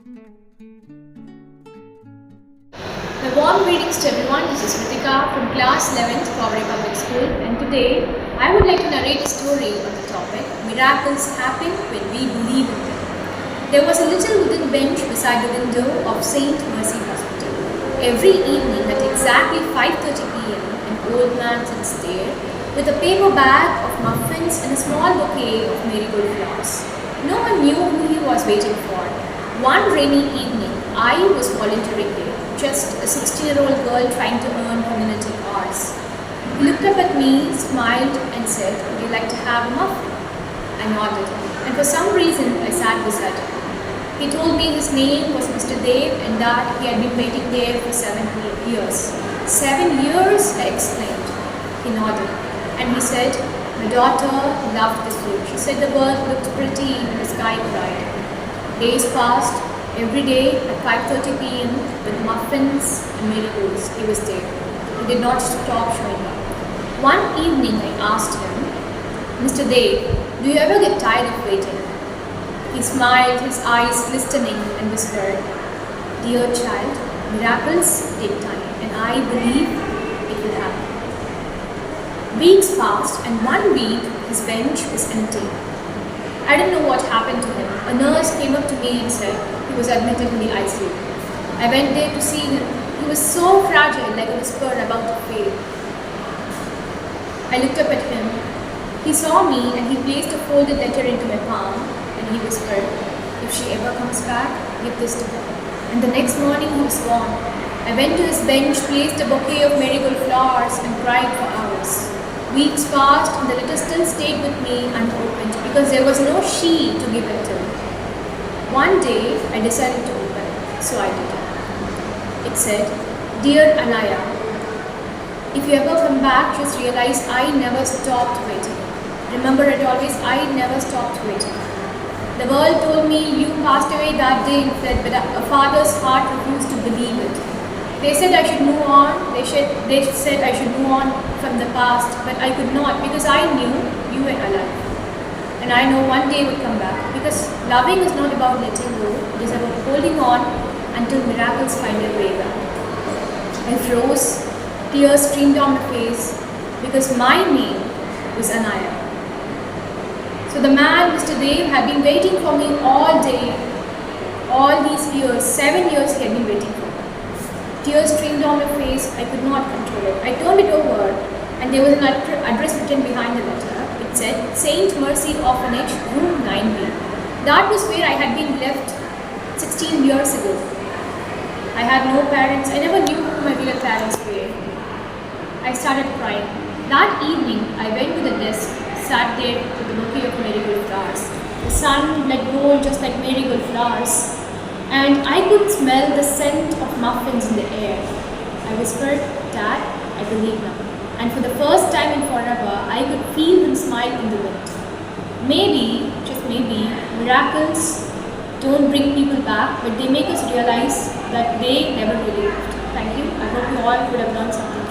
A warm greetings to everyone. This is Ritika from class 11th, Powai Public School, and today I would like to narrate a story on the topic Miracles Happen When We Believe in Them. There was a little wooden bench beside the window of St. Mercy Hospital. Every evening at exactly 5:30 p.m., an old man sits there with a paper bag of muffins and a small bouquet of marigold flowers. No one knew who he was waiting for. One rainy evening, I was volunteering there, just a 16-year-old girl trying to earn community hours. He looked up at me, smiled, and said, "Would you like to have a muffin?" I nodded, and for some reason, I sat beside him. He told me his name was Mr. Dev and that he had been waiting there for 7 years. 7 years? I exclaimed. He nodded, and he said, "My daughter loved the food. She said the world looked pretty and the sky bright." Days passed. Every day at 5:30 p.m. with muffins and marigolds, he was there. He did not stop showing up. One evening I asked him, "Mr. Dev, do you ever get tired of waiting?" He smiled, his eyes glistening, and whispered, "Dear child, miracles take time, and I believe it will happen." Weeks passed, and one week his bench was empty. I didn't know what happened to him. A nurse came up to me and said he was admitted in the ICU. I went there to see him. He was so fragile, like a whisper about to fail. I looked up at him. He saw me and he placed a folded letter into my palm and he whispered, "If she ever comes back, give this to her." And the next morning he was gone. I went to his bench, placed a bouquet of marigold flowers and cried for hours. Weeks passed and the letter still stayed with me unopened because there was no she to give it to. One day I decided to open it, so I did. It said, "Dear Anaya, if you ever come back, just realize I never stopped waiting. Remember it always, I never stopped waiting. The world told me you passed away that day in Fred, but a father's heart refused to believe it. They said I should move on. They said I should move on from the past, but I could not because I knew you were alive. And I know one day would come back because loving is not about letting go. It is about holding on until miracles find their way back." I froze. Tears streamed down my face because my name was Anaya. So the man, Mr. Dev, had been waiting for me all day, all these years, 7 years he had been waiting for me. Tears streamed down my face. I could not control it. I turned it over and there was an address written behind the letter. It said, "St. Mercy Orphanage, room 9B. That was where I had been left 16 years ago. I had no parents. I never knew who my real parents were. I started crying. That evening, I went to the desk, sat there with a bouquet of marigold flowers. The sun let gold just like marigold flowers. And I could smell the scent of muffins in the air. I whispered, "Dad, I believe now." And for the first time in forever, I could feel him smile in the wind. Maybe, just maybe, miracles don't bring people back, but they make us realize that they never really lived. Thank you. I hope you all would have learned something.